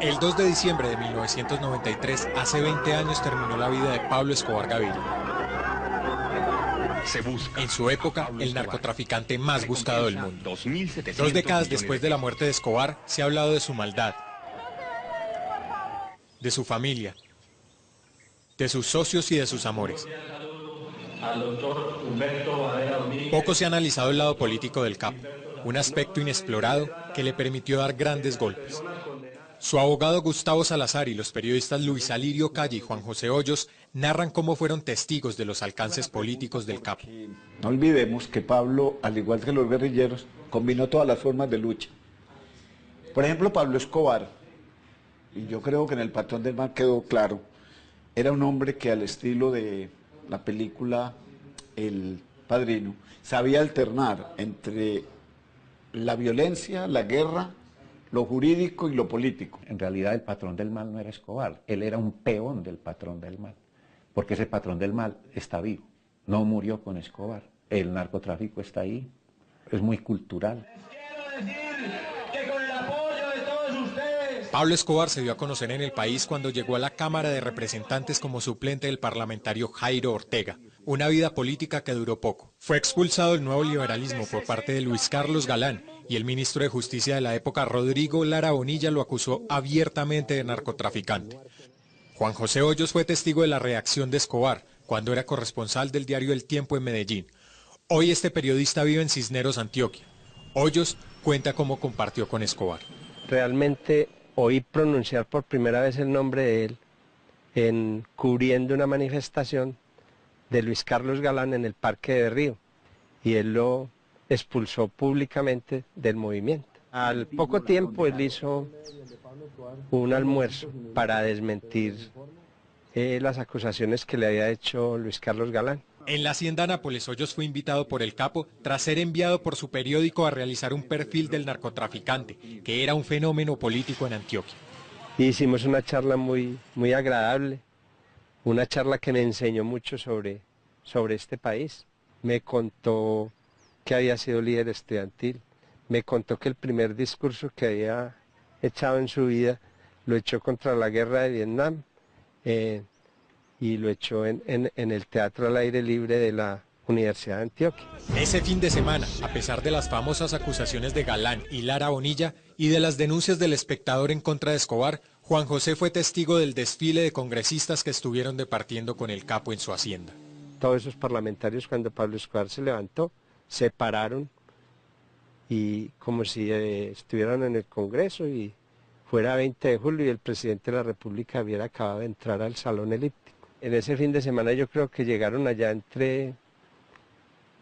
El 2 de diciembre de 1993, hace 20 años, terminó la vida de Pablo Escobar Gaviria. En su época, el narcotraficante más buscado del mundo. 2 décadas después de la muerte de Escobar, se ha hablado de su maldad, de su familia, de sus socios y de sus amores. Poco se ha analizado el lado político del capo, un aspecto inexplorado que le permitió dar grandes golpes. Su abogado Gustavo Salazar y los periodistas Luis Alirio Calle y Juan José Hoyos narran cómo fueron testigos de los alcances políticos del capo. No olvidemos que Pablo, al igual que los guerrilleros, combinó todas las formas de lucha. Por ejemplo, Pablo Escobar, y yo creo que en El Patrón del Mal quedó claro, era un hombre que al estilo de la película El Padrino, sabía alternar entre la violencia, la guerra, lo jurídico y lo político. En realidad el patrón del mal no era Escobar, él era un peón del patrón del mal, porque ese patrón del mal está vivo, no murió con Escobar, el narcotráfico está ahí, es muy cultural. Quiero decir que con el apoyo de todos ustedes... Pablo Escobar se dio a conocer en el país cuando llegó a la Cámara de Representantes como suplente del parlamentario Jairo Ortega, una vida política que duró poco. Fue expulsado del nuevo liberalismo por parte de Luis Carlos Galán, y el ministro de Justicia de la época, Rodrigo Lara Bonilla, lo acusó abiertamente de narcotraficante. Juan José Hoyos fue testigo de la reacción de Escobar cuando era corresponsal del diario El Tiempo en Medellín. Hoy este periodista vive en Cisneros, Antioquia. Hoyos cuenta cómo compartió con Escobar. Realmente oí pronunciar por primera vez el nombre de él cubriendo una manifestación de Luis Carlos Galán en el Parque de Río, y él lo expulsó públicamente del movimiento. Al poco tiempo él hizo un almuerzo para desmentir las acusaciones que le había hecho Luis Carlos Galán. En la hacienda Nápoles, Hoyos fue invitado por el capo tras ser enviado por su periódico a realizar un perfil del narcotraficante, que era un fenómeno político en Antioquia. Hicimos una charla muy agradable, una charla que me enseñó mucho sobre este país. Me contó que había sido líder estudiantil, me contó que el primer discurso que había echado en su vida lo echó contra la guerra de Vietnam, y lo echó en el Teatro al Aire Libre de la Universidad de Antioquia. Ese fin de semana, a pesar de las famosas acusaciones de Galán y Lara Bonilla y de las denuncias del Espectador en contra de Escobar, Juan José fue testigo del desfile de congresistas que estuvieron departiendo con el capo en su hacienda. Todos esos parlamentarios, cuando Pablo Escobar se levantó, se pararon y como si estuvieran en el Congreso y fuera 20 de julio y el presidente de la República hubiera acabado de entrar al Salón Elíptico. En ese fin de semana yo creo que llegaron allá entre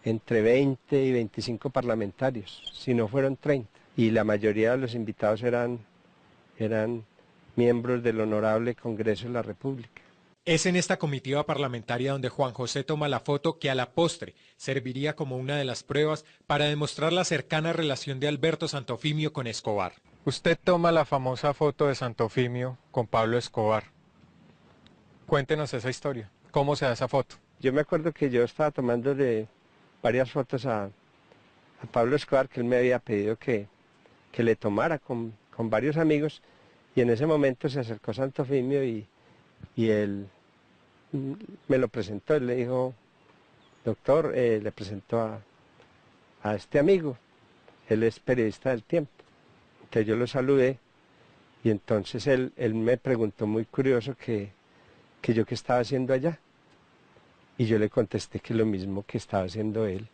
20 y 25 parlamentarios, si no fueron 30. Y la mayoría de los invitados eran miembros del Honorable Congreso de la República. Es en esta comitiva parlamentaria donde Juan José toma la foto que a la postre serviría como una de las pruebas para demostrar la cercana relación de Alberto Santofimio con Escobar. Usted toma la famosa foto de Santofimio con Pablo Escobar. Cuéntenos esa historia. ¿Cómo se da esa foto? Yo me acuerdo que yo estaba tomándole varias fotos a Pablo Escobar, que él me había pedido que le tomara con varios amigos, y en ese momento se acercó Santofimio y él me lo presentó. Él le dijo: doctor, le presentó a este amigo, él es periodista del Tiempo. Entonces yo lo saludé y entonces él me preguntó muy curioso que yo qué estaba haciendo allá, y yo le contesté que lo mismo que estaba haciendo él,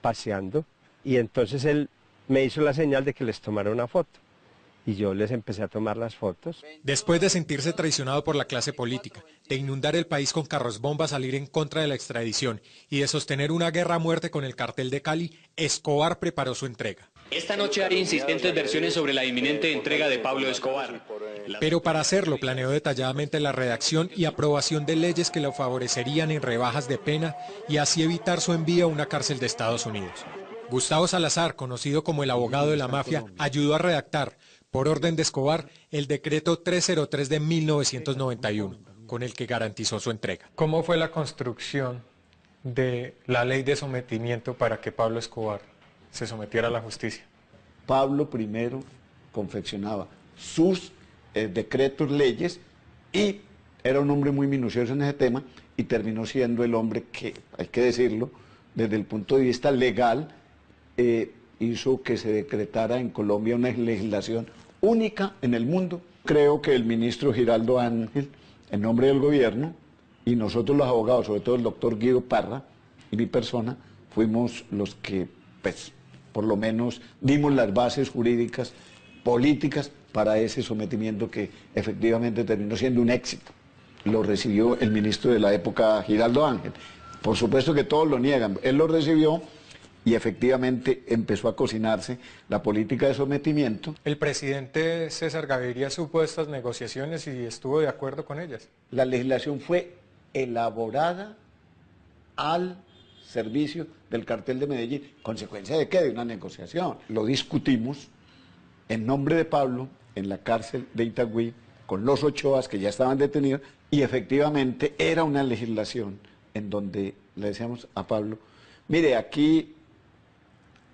paseando, y entonces él me hizo la señal de que les tomara una foto. Y yo les empecé a tomar las fotos. Después de sentirse traicionado por la clase política, de inundar el país con carros bomba, salir en contra de la extradición y de sostener una guerra a muerte con el cartel de Cali, Escobar preparó su entrega. Esta noche haré insistentes versiones sobre la inminente entrega de Pablo Escobar. Pero para hacerlo planeó detalladamente la redacción y aprobación de leyes que lo favorecerían en rebajas de pena y así evitar su envío a una cárcel de Estados Unidos. Gustavo Salazar, conocido como el abogado de la mafia, ayudó a redactar, por orden de Escobar, el decreto 303 de 1991, con el que garantizó su entrega. ¿Cómo fue la construcción de la ley de sometimiento para que Pablo Escobar se sometiera a la justicia? Pablo primero confeccionaba sus decretos, leyes, y era un hombre muy minucioso en ese tema y terminó siendo el hombre que, hay que decirlo, desde el punto de vista legal, hizo que se decretara en Colombia una legislación única en el mundo. Creo que el ministro Giraldo Ángel, en nombre del gobierno, y nosotros los abogados, sobre todo el doctor Guido Parra y mi persona, fuimos los que, pues, por lo menos dimos las bases jurídicas, políticas, para ese sometimiento que efectivamente terminó siendo un éxito. Lo recibió el ministro de la época, Giraldo Ángel. Por supuesto que todos lo niegan, él lo recibió y efectivamente empezó a cocinarse la política de sometimiento. El presidente César Gaviria supo de estas negociaciones y estuvo de acuerdo con ellas. La legislación fue elaborada al servicio del cartel de Medellín. ¿Consecuencia de qué? De una negociación. Lo discutimos en nombre de Pablo en la cárcel de Itagüí con los Ochoas que ya estaban detenidos y efectivamente era una legislación en donde le decíamos a Pablo, mire, aquí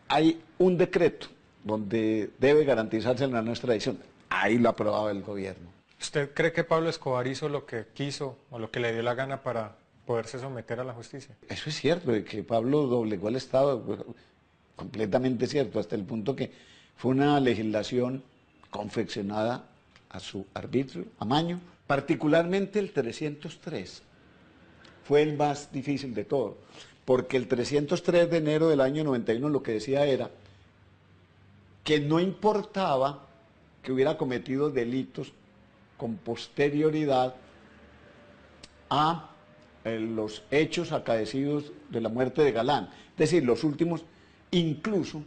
hay un decreto donde debe garantizarse la nuestra edición. Ahí lo aprobaba el gobierno. ¿Usted cree que Pablo Escobar hizo lo que quiso o lo que le dio la gana para poderse someter a la justicia? Eso es cierto, de que Pablo doblegó al Estado, completamente cierto, hasta el punto que fue una legislación confeccionada a su arbitrio, amaño. Particularmente el 303 fue el más difícil de todo, porque el 303 de enero del año 91 lo que decía era que no importaba que hubiera cometido delitos con posterioridad a los hechos acaecidos de la muerte de Galán. Es decir, los últimos, incluso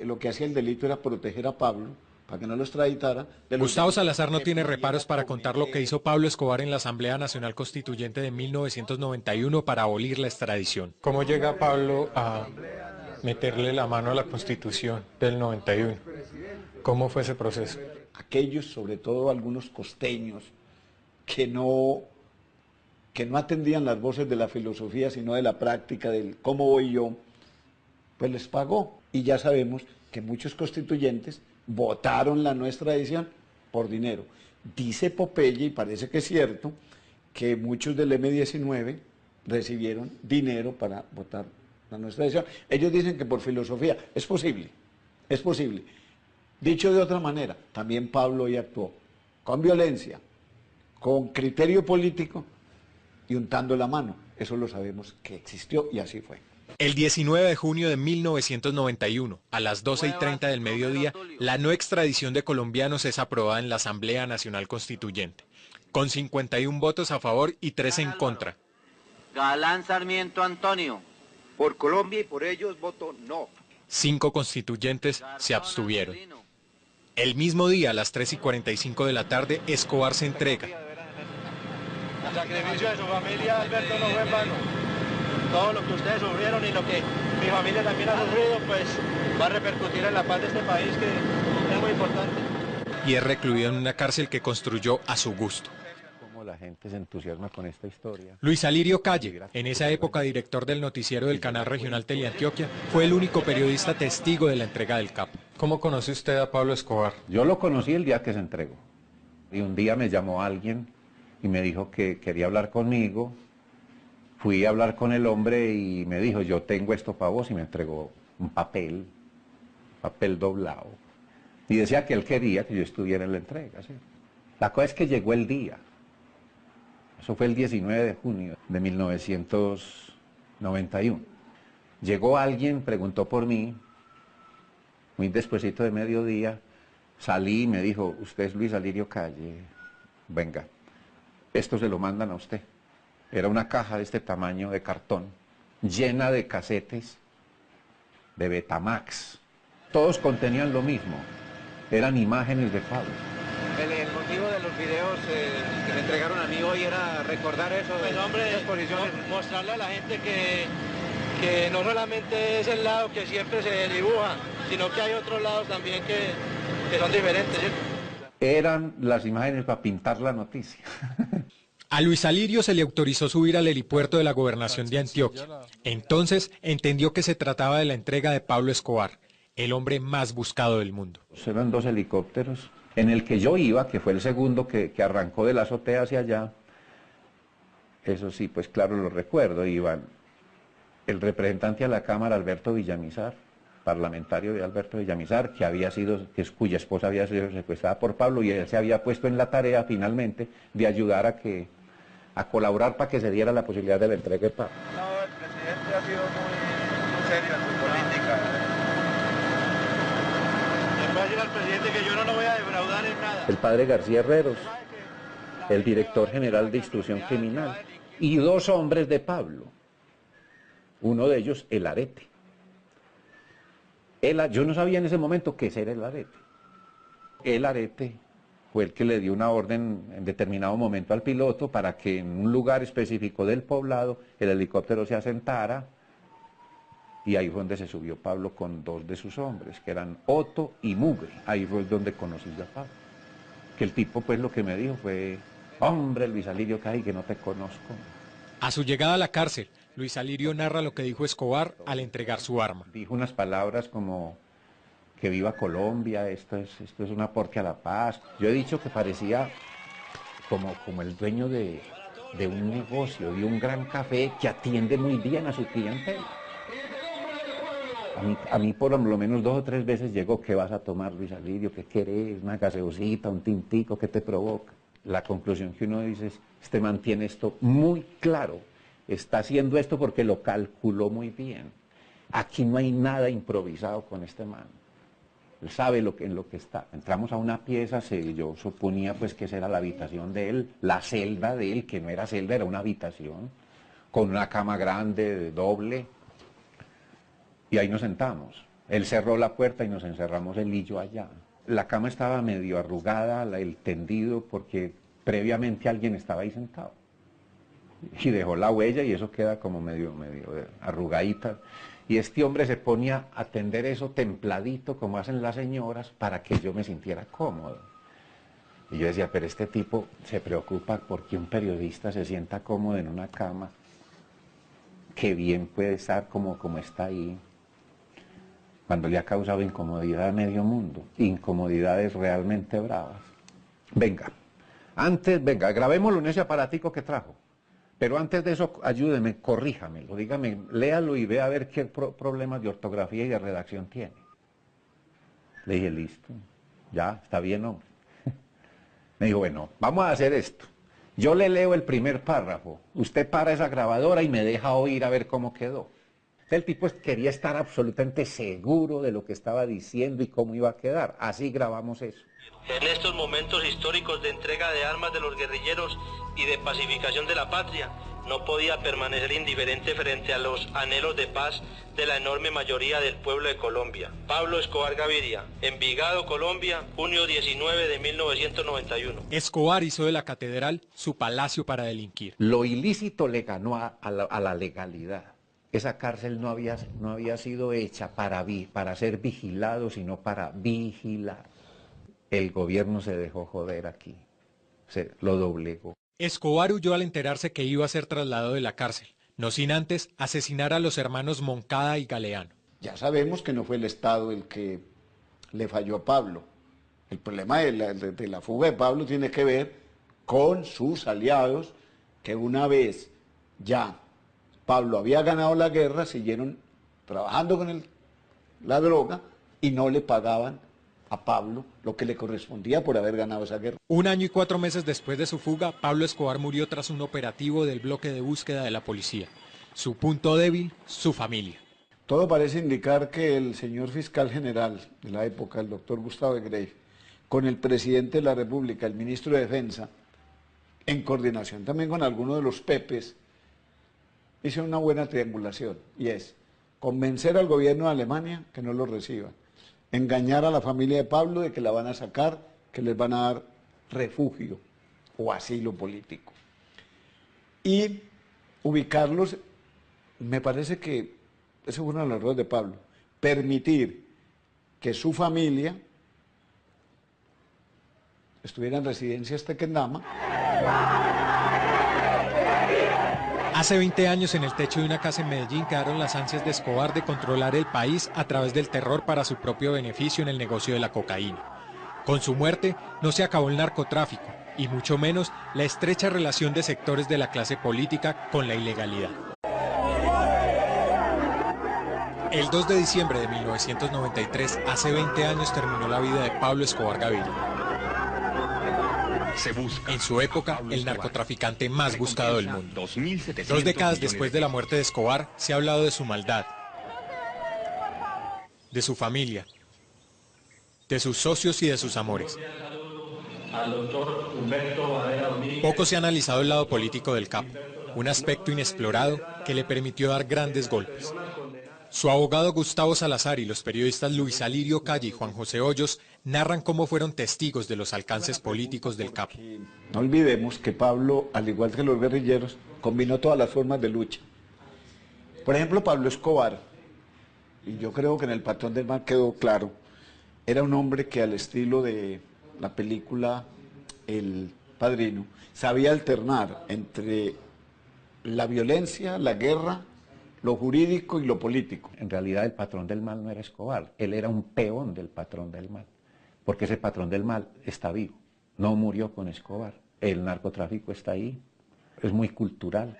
lo que hacía el delito era proteger a Pablo para que no lo extraditara. Gustavo Salazar no tiene reparos para contar lo que hizo Pablo Escobar en la Asamblea Nacional Constituyente de 1991 para abolir la extradición. ¿Cómo llega Pablo a meterle la mano a la Constitución del 91? ¿Cómo fue ese proceso? Aquellos, sobre todo algunos costeños, que no atendían las voces de la filosofía, sino de la práctica, del cómo voy yo, pues les pagó. Y ya sabemos que muchos constituyentes votaron la nuestra edición por dinero. Dice Popeye, y parece que es cierto, que muchos del M-19 recibieron dinero para votar la nuestra edición. Ellos dicen que por filosofía. Es posible, es posible. Dicho de otra manera, también Pablo hoy actuó con violencia, con criterio político y untando la mano. Eso lo sabemos que existió y así fue. El 19 de junio de 1991, a las 12:30 del mediodía, la no extradición de colombianos es aprobada en la Asamblea Nacional Constituyente, con 51 votos a favor y 3 en contra. Galán Sarmiento Antonio. Por Colombia y por ellos voto no. 5 constituyentes se abstuvieron. El mismo día, a las 3:45 de la tarde, Escobar se entrega. El sacrificio de su familia, Alberto, no fue en vano. Todo lo que ustedes sufrieron y lo que mi familia también ha sufrido, pues va a repercutir en la paz de este país, que es muy importante. Y es recluido en una cárcel que construyó a su gusto. Cómo la gente se entusiasma con esta historia. Luis Alirio Calle, en esa época director del noticiero del canal regional Teleantioquia, fue el único periodista testigo de la entrega del capo. ¿Cómo conoce usted a Pablo Escobar? Yo lo conocí el día que se entregó. Y un día me llamó alguien y me dijo que quería hablar conmigo. Fui a hablar con el hombre y me dijo, yo tengo esto para vos, y me entregó un papel doblado. Y decía que él quería que yo estuviera en la entrega. ¿Sí? La cosa es que llegó el día. Eso fue el 19 de junio de 1991. Llegó alguien, preguntó por mí, muy despuesito de mediodía, salí y me dijo, usted es Luis Alirio Calle, venga, esto se lo mandan a usted. Era una caja de este tamaño de cartón, llena de casetes de Betamax. Todos contenían lo mismo, eran imágenes de Pablo. El motivo de los videos que me entregaron a mí hoy era recordar eso. Pues hombre, mostrarle a la gente que no solamente es el lado que siempre se dibuja, sino que hay otros lados también que son diferentes, ¿sí? Eran las imágenes para pintar la noticia. A Luis Alirio se le autorizó subir al helipuerto de la gobernación de Antioquia. Entonces entendió que se trataba de la entrega de Pablo Escobar. el hombre más buscado del mundo. Eran 2 helicópteros. En el que yo iba, que fue el segundo que arrancó de la azotea hacia allá, eso sí, pues claro, lo recuerdo, iban el representante a la Cámara, Alberto Villamizar, parlamentario de Alberto Villamizar, cuya esposa había sido secuestrada por Pablo, y él se había puesto en la tarea finalmente de ayudar a colaborar para que se diera la posibilidad de la entrega de Pablo. No, el presidente ha sido muy serio en su política. Les voy a decir al presidente que yo no lo voy a defraudar en nada. El padre García Herreros, el director general de Instrucción Criminal, y 2 hombres de Pablo, uno de ellos el arete. Yo no sabía en ese momento qué era el arete. El arete fue el que le dio una orden en determinado momento al piloto para que en un lugar específico del poblado el helicóptero se asentara, y ahí fue donde se subió Pablo con 2 de sus hombres, que eran Otto y Mugre. Ahí fue donde conocí yo a Pablo. Que el tipo pues lo que me dijo fue: hombre, Luis Alirio, que no te conozco. A su llegada a la cárcel, Luis Alirio narra lo que dijo Escobar al entregar su arma. Dijo unas palabras como que viva Colombia, esto es un aporte a la paz. Yo he dicho que parecía como el dueño de un negocio, de un gran café que atiende muy bien a su clientela. A mí por lo menos 2 o 3 veces llegó: ¿qué vas a tomar, Luis Alirio? ¿Qué querés? ¿Una gaseosita, un tintico? ¿Qué te provoca? La conclusión que uno dice es: este man tiene esto muy claro, está haciendo esto porque lo calculó muy bien. Aquí no hay nada improvisado con este man. Él sabe en lo que está. Entramos a una pieza, yo suponía pues que esa era la habitación de él, la celda de él, que no era celda, era una habitación, con una cama grande, doble, y ahí nos sentamos. Él cerró la puerta y nos encerramos él y yo allá. La cama estaba medio arrugada, el tendido, porque previamente alguien estaba ahí sentado. Y dejó la huella y eso queda como medio arrugadita. Y este hombre se ponía a atender eso templadito, como hacen las señoras, para que yo me sintiera cómodo. Y yo decía: pero este tipo se preocupa porque un periodista se sienta cómodo en una cama. Qué bien puede estar como está ahí, cuando le ha causado incomodidad a medio mundo, incomodidades realmente bravas. Venga, grabémoslo en ese aparatico que trajo. Pero antes de eso, ayúdeme, corríjamelo, dígame, léalo y vea a ver qué problemas de ortografía y de redacción tiene. Le dije: listo, ya, está bien, hombre. Me dijo: bueno, vamos a hacer esto. Yo le leo el primer párrafo, usted para esa grabadora y me deja oír a ver cómo quedó. El tipo quería estar absolutamente seguro de lo que estaba diciendo y cómo iba a quedar. Así grabamos eso. En estos momentos históricos de entrega de armas de los guerrilleros y de pacificación de la patria, no podía permanecer indiferente frente a los anhelos de paz de la enorme mayoría del pueblo de Colombia. Pablo Escobar Gaviria, Envigado, Colombia, junio 19 de 1991. Escobar hizo de la catedral su palacio para delinquir. Lo ilícito le ganó a la legalidad. Esa cárcel no había sido hecha para ser vigilado, sino para vigilar. El gobierno se dejó joder aquí, lo doblegó. Escobar huyó al enterarse que iba a ser trasladado de la cárcel, no sin antes asesinar a los hermanos Moncada y Galeano. Ya sabemos que no fue el Estado el que le falló a Pablo. El problema de la fuga de Pablo tiene que ver con sus aliados, que una vez ya Pablo había ganado la guerra, siguieron trabajando con la droga y no le pagaban a Pablo lo que le correspondía por haber ganado esa guerra. 1 año y 4 meses después de su fuga, Pablo Escobar murió tras un operativo del bloque de búsqueda de la policía. Su punto débil, su familia. Todo parece indicar que el señor fiscal general de la época, el doctor Gustavo Egreif, con el presidente de la República, el ministro de Defensa, en coordinación también con algunos de los pepes, hizo una buena triangulación, y es convencer al gobierno de Alemania que no lo reciba, engañar a la familia de Pablo de que la van a sacar, que les van a dar refugio o asilo político, y ubicarlos. Me parece que ese fue uno de los errores de Pablo, permitir que su familia estuviera en residencias Tequendama Hace 20 años en el techo de una casa en Medellín quedaron las ansias de Escobar de controlar el país a través del terror para su propio beneficio en el negocio de la cocaína. Con su muerte no se acabó el narcotráfico y mucho menos la estrecha relación de sectores de la clase política con la ilegalidad. El 2 de diciembre de 1993, hace 20 años, terminó la vida de Pablo Escobar Gaviria. En su época, el narcotraficante más buscado del mundo. 2 décadas después de la muerte de Escobar, se ha hablado de su maldad, de su familia, de sus socios y de sus amores. Poco se ha analizado el lado político del capo, un aspecto inexplorado que le permitió dar grandes golpes. Su abogado Gustavo Salazar y los periodistas Luis Alirio Calle y Juan José Hoyos narran cómo fueron testigos de los alcances políticos del capo. No olvidemos que Pablo, al igual que los guerrilleros, combinó todas las formas de lucha. Por ejemplo, Pablo Escobar, y yo creo que en El Patrón del Mal quedó claro, era un hombre que al estilo de la película El Padrino, sabía alternar entre la violencia, la guerra, lo jurídico y lo político. En realidad el patrón del mal no era Escobar, él era un peón del patrón del mal, porque ese patrón del mal está vivo, no murió con Escobar, el narcotráfico está ahí, es muy cultural.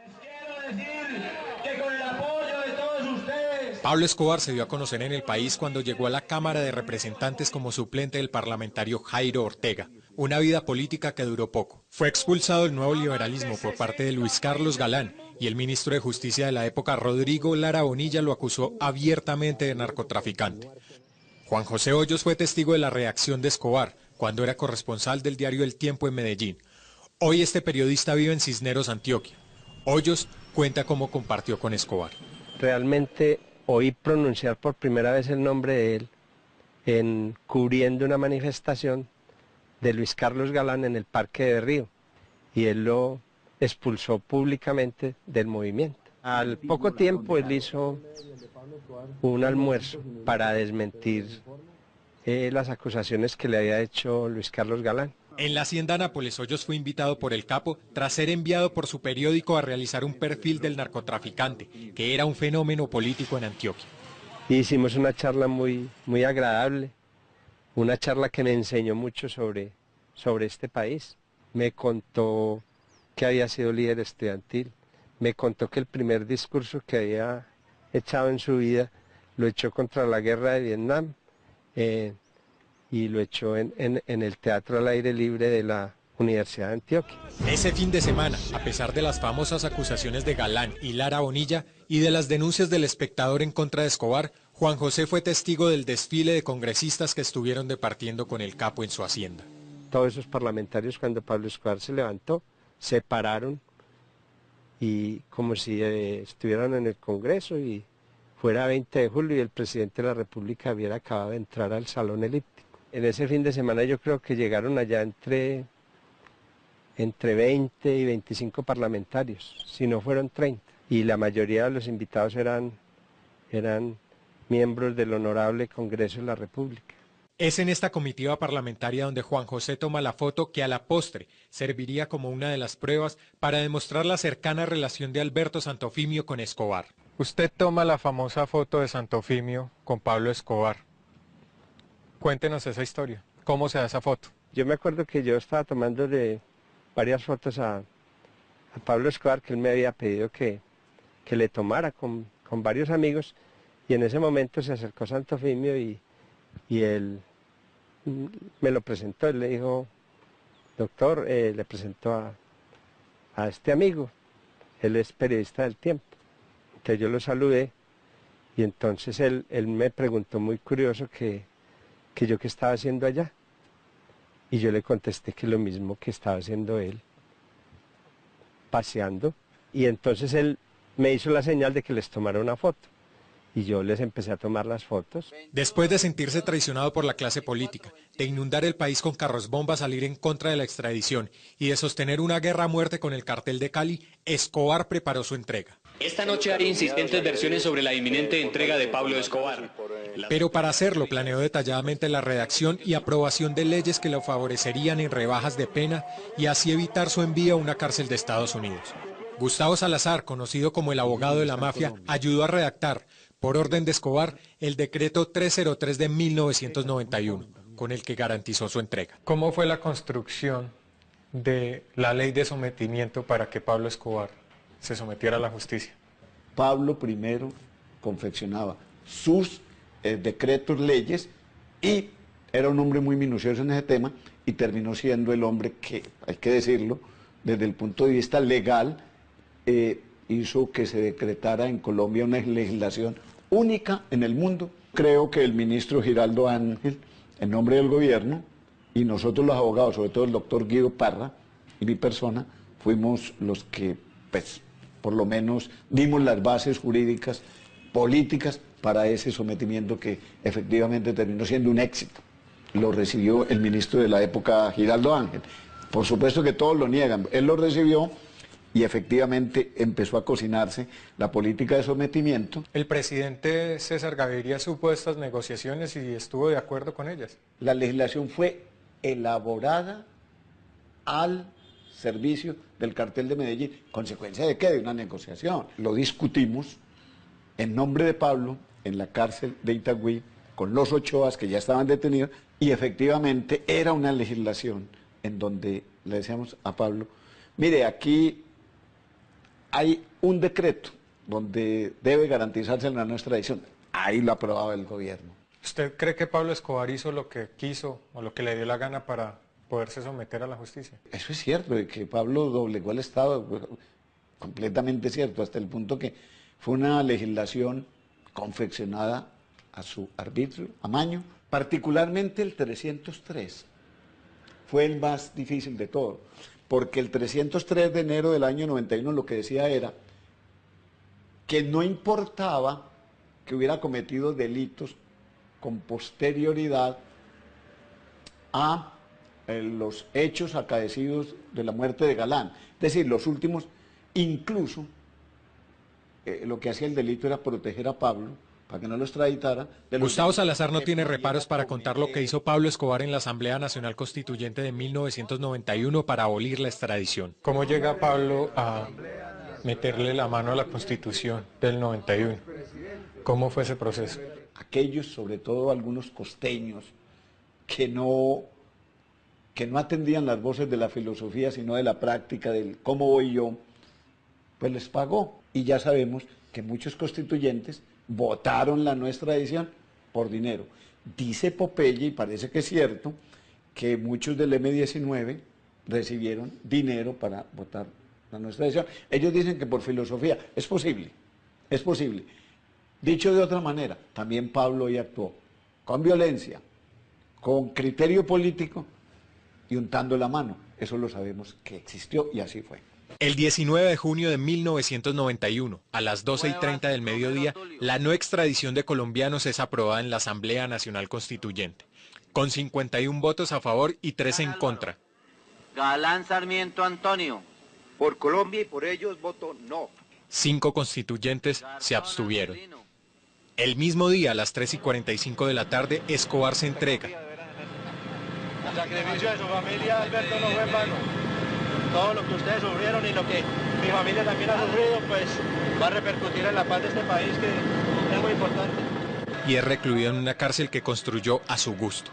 Pablo Escobar se dio a conocer en el país cuando llegó a la Cámara de Representantes como suplente del parlamentario Jairo Ortega, una vida política que duró poco. Fue expulsado del nuevo liberalismo por parte de Luis Carlos Galán y el ministro de Justicia de la época, Rodrigo Lara Bonilla, lo acusó abiertamente de narcotraficante. Juan José Hoyos fue testigo de la reacción de Escobar cuando era corresponsal del diario El Tiempo en Medellín. Hoy este periodista vive en Cisneros, Antioquia. Hoyos cuenta cómo compartió con Escobar. Realmente oí pronunciar por primera vez el nombre de él cubriendo una manifestación de Luis Carlos Galán en el Parque de Río, y él lo expulsó públicamente del movimiento. Al poco tiempo él hizo un almuerzo para desmentir las acusaciones que le había hecho Luis Carlos Galán. En la hacienda Nápoles, Hoyos fue invitado por el capo tras ser enviado por su periódico a realizar un perfil del narcotraficante, que era un fenómeno político en Antioquia. Hicimos una charla muy agradable, una charla que me enseñó mucho sobre este país. Me contó que había sido líder estudiantil, me contó que el primer discurso que había echado en su vida lo echó contra la guerra de Vietnam, y lo echó en el Teatro al Aire Libre de la Universidad de Antioquia. Ese fin de semana, a pesar de las famosas acusaciones de Galán y Lara Bonilla y de las denuncias del Espectador en contra de Escobar, Juan José fue testigo del desfile de congresistas que estuvieron departiendo con el capo en su hacienda. Todos esos parlamentarios, cuando Pablo Escobar se levantó, se pararon y como si estuvieran en el Congreso y fuera 20 de julio y el presidente de la República hubiera acabado de entrar al Salón Elíptico. En ese fin de semana yo creo que llegaron allá entre 20 y 25 parlamentarios, si no fueron 30. Y la mayoría de los invitados eran miembros del Honorable Congreso de la República. Es en esta comitiva parlamentaria donde Juan José toma la foto que a la postre serviría como una de las pruebas para demostrar la cercana relación de Alberto Santofimio con Escobar. Usted toma la famosa foto de Santofimio con Pablo Escobar. Cuéntenos esa historia. ¿Cómo se da esa foto? Yo me acuerdo que yo estaba tomándole varias fotos a Pablo Escobar, que él me había pedido que le tomara con varios amigos, y en ese momento se acercó Santofimio y él me lo presentó. Él le dijo: doctor, le presento a este amigo, él es periodista del Tiempo. Entonces yo lo saludé y entonces él me preguntó muy curioso que yo qué estaba haciendo allá. Y yo le contesté que lo mismo que estaba haciendo él, paseando. Y entonces él me hizo la señal de que les tomara una foto. Y yo les empecé a tomar las fotos. Después de sentirse traicionado por la clase política, de inundar el país con carros bomba, salir en contra de la extradición y de sostener una guerra a muerte con el cartel de Cali, Escobar preparó su entrega. Esta noche haré insistentes versiones sobre la inminente entrega de Pablo Escobar. Pero para hacerlo planeó detalladamente la redacción y aprobación de leyes que lo favorecerían en rebajas de pena y así evitar su envío a una cárcel de Estados Unidos. Gustavo Salazar, conocido como el abogado de la mafia, ayudó a redactar, por orden de Escobar, el decreto 303 de 1991, con el que garantizó su entrega. ¿Cómo fue la construcción de la ley de sometimiento para que Pablo Escobar se sometiera a la justicia? Pablo primero confeccionaba sus decretos, leyes, y era un hombre muy minucioso en ese tema, y terminó siendo el hombre que, hay que decirlo, desde el punto de vista legal, hizo que se decretara en Colombia una legislación única en el mundo. Creo que el ministro Giraldo Ángel, en nombre del gobierno, y nosotros los abogados, sobre todo el doctor Guido Parra y mi persona, fuimos los que, pues, por lo menos dimos las bases jurídicas, políticas, para ese sometimiento que efectivamente terminó siendo un éxito. Lo recibió el ministro de la época, Giraldo Ángel. Por supuesto que todos lo niegan, él lo recibió y efectivamente empezó a cocinarse la política de sometimiento. El presidente César Gaviria supo de estas negociaciones y estuvo de acuerdo con ellas. La legislación fue elaborada al servicio del cartel de Medellín. ¿Consecuencia de qué? De una negociación. Lo discutimos en nombre de Pablo en la cárcel de Itagüí con los Ochoas que ya estaban detenidos, y efectivamente era una legislación en donde le decíamos a Pablo, mire, aquí hay un decreto donde debe garantizarse la nuestra edición. Ahí lo aprobaba el gobierno. ¿Usted cree que Pablo Escobar hizo lo que quiso o lo que le dio la gana para poderse someter a la justicia? Eso es cierto, de que Pablo doblegó al Estado, completamente cierto, hasta el punto que fue una legislación confeccionada a su arbitrio, amaño. Particularmente el 303 fue el más difícil de todo, porque el 303 de enero del año 91 lo que decía era que no importaba que hubiera cometido delitos con posterioridad a los hechos acaecidos de la muerte de Galán. Es decir, los últimos, incluso lo que hacía el delito era proteger a Pablo para que no lo extraditara. Gustavo Salazar no tiene reparos para contar lo que hizo Pablo Escobar en la Asamblea Nacional Constituyente de 1991 para abolir la extradición. ¿Cómo llega Pablo a meterle la mano a la Constitución del 91? ¿Cómo fue ese proceso? Aquellos, sobre todo algunos costeños, que no atendían las voces de la filosofía, sino de la práctica, del cómo voy yo, pues les pagó. Y ya sabemos que muchos constituyentes votaron la nuestra edición por dinero. Dice Popeye, y parece que es cierto, que muchos del M-19 recibieron dinero para votar la nuestra edición. Ellos dicen que por filosofía. Es posible, es posible. Dicho de otra manera, también Pablo hoy actuó con violencia, con criterio político y untando la mano. Eso lo sabemos que existió y así fue. El 19 de junio de 1991, a las 12:30 del mediodía, la no extradición de colombianos es aprobada en la Asamblea Nacional Constituyente, con 51 votos a favor y 3 en contra. Galán Sarmiento Antonio. Por Colombia y por ellos voto no. 5 constituyentes se abstuvieron. El mismo día, a las 3:45 de la tarde, Escobar se entrega. El sacrificio de su familia, Alberto, no fue en vano. Todo lo que ustedes sufrieron y lo que mi familia también ha sufrido, pues va a repercutir en la paz de este país, que es muy importante. Y es recluido en una cárcel que construyó a su gusto.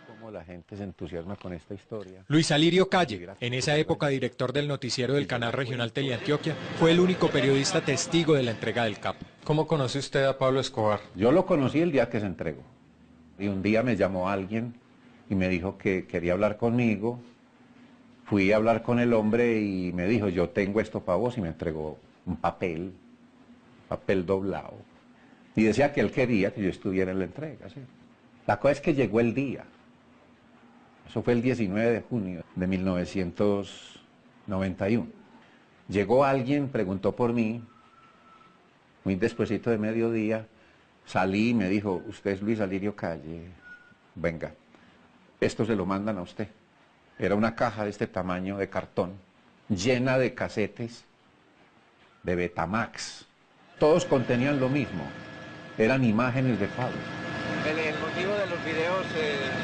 Cómo la gente se entusiasma con esta historia. Luis Alirio Calle, en esa época director del noticiero del canal regional Teleantioquia, fue el único periodista testigo de la entrega del capo. ¿Cómo conoce usted a Pablo Escobar? Yo lo conocí el día que se entregó. Y un día me llamó alguien y me dijo que quería hablar conmigo. Fui a hablar con el hombre y me dijo, yo tengo esto para vos, y me entregó un papel doblado. Y decía que él quería que yo estuviera en la entrega. ¿Sí? La cosa es que llegó el día. Eso fue el 19 de junio de 1991. Llegó alguien, preguntó por mí, muy despuesito de mediodía, salí y me dijo, usted es Luis Alirio Calle, venga, esto se lo mandan a usted. Era una caja de este tamaño de cartón, llena de casetes de Betamax. Todos contenían lo mismo, eran imágenes de Pablo. El motivo de los videos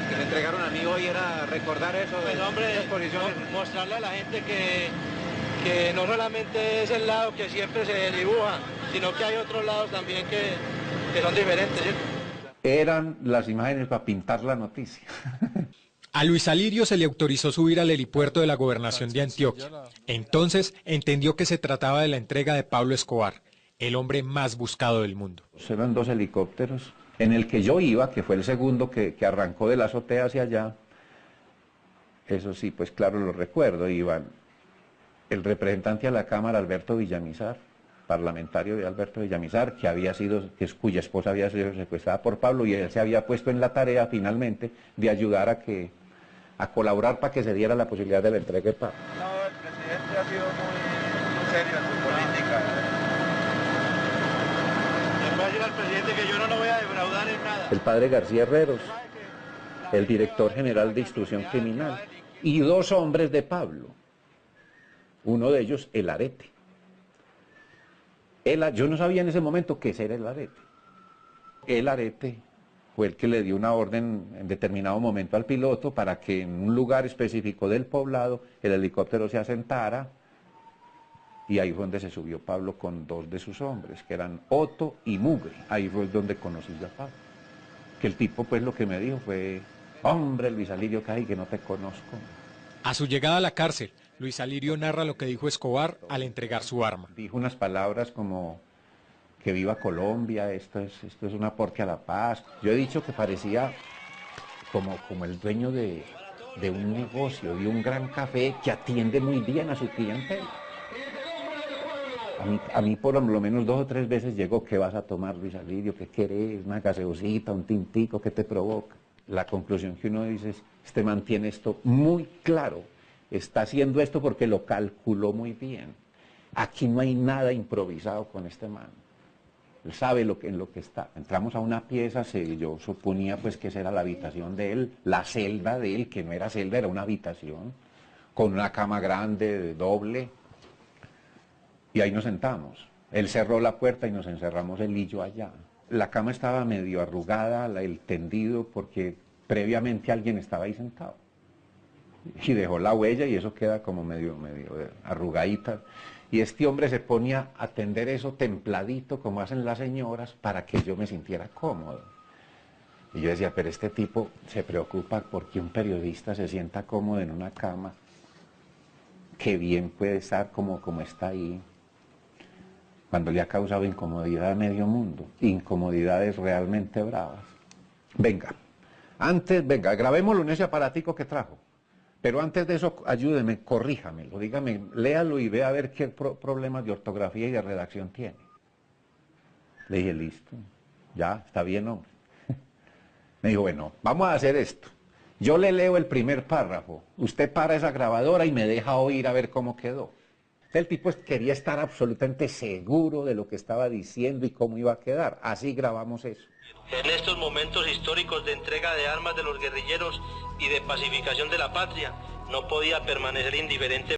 que me entregaron a mí hoy era recordar eso. Pues hombre, mostrarle a la gente que que no solamente es el lado que siempre se dibuja, sino que hay otros lados también que son diferentes, ¿cierto? Eran las imágenes para pintar la noticia. A Luis Alirio se le autorizó subir al helipuerto de la gobernación de Antioquia. Entonces entendió que se trataba de la entrega de Pablo Escobar, el hombre más buscado del mundo. Eran 2 helicópteros. En el que yo iba, que fue el segundo que arrancó de la azotea hacia allá, eso sí, pues claro, lo recuerdo, iban el representante a la Cámara, Alberto Villamizar, parlamentario de Alberto Villamizar, cuya esposa había sido secuestrada por Pablo, y él se había puesto en la tarea finalmente de ayudar a colaborar para que se diera la posibilidad de la entrega de Pablo. No, el presidente ha sido muy serio en su política. Les voy a decir al presidente que yo no lo voy a defraudar en nada. El padre García Herreros, el director general de Instrucción Criminal, y 2 hombres de Pablo, uno de ellos el arete. Yo no sabía en ese momento qué era el arete. El arete fue el que le dio una orden en determinado momento al piloto para que en un lugar específico del poblado el helicóptero se asentara, y ahí fue donde se subió Pablo con 2 de sus hombres, que eran Otto y Mugre. Ahí fue donde conocí yo a Pablo. Que el tipo pues lo que me dijo fue: hombre, Luis Alirio, que no te conozco. A su llegada a la cárcel, Luis Alirio narra lo que dijo Escobar al entregar su arma. Dijo unas palabras como que viva Colombia, esto es un aporte a la paz. Yo he dicho que parecía como el dueño de un negocio, de un gran café que atiende muy bien a su clientela. A mí por lo menos 2 o 3 veces llegó: ¿qué vas a tomar, Luis Alirio? ¿Qué querés? ¿Una gaseosita, un tintico? ¿Qué te provoca? La conclusión que uno dice es: este man tiene esto muy claro, está haciendo esto porque lo calculó muy bien. Aquí no hay nada improvisado con este man. Él sabe en lo que está. Entramos a una pieza, yo suponía pues que esa era la habitación de él, la celda de él, que no era celda, era una habitación, con una cama grande, doble, y ahí nos sentamos. Él cerró la puerta y nos encerramos él y yo allá. La cama estaba medio arrugada, el tendido, porque previamente alguien estaba ahí sentado. Y dejó la huella y eso queda como medio arrugadita. Y este hombre se ponía a atender eso templadito, como hacen las señoras, para que yo me sintiera cómodo. Y yo decía: pero este tipo se preocupa porque un periodista se sienta cómodo en una cama. Qué bien puede estar como está ahí, cuando le ha causado incomodidad a medio mundo, incomodidades realmente bravas. Venga, grabémoslo en ese aparatico que trajo, pero antes de eso ayúdeme, corríjamelo, dígame, léalo y vea a ver qué problemas de ortografía y de redacción tiene. Le dije: listo, ya, está bien, hombre. Me dijo: bueno, vamos a hacer esto. Yo le leo el primer párrafo, usted para esa grabadora y me deja oír a ver cómo quedó. El tipo quería estar absolutamente seguro de lo que estaba diciendo y cómo iba a quedar. Así grabamos eso. En estos momentos históricos de entrega de armas de los guerrilleros y de pacificación de la patria, no podía permanecer indiferente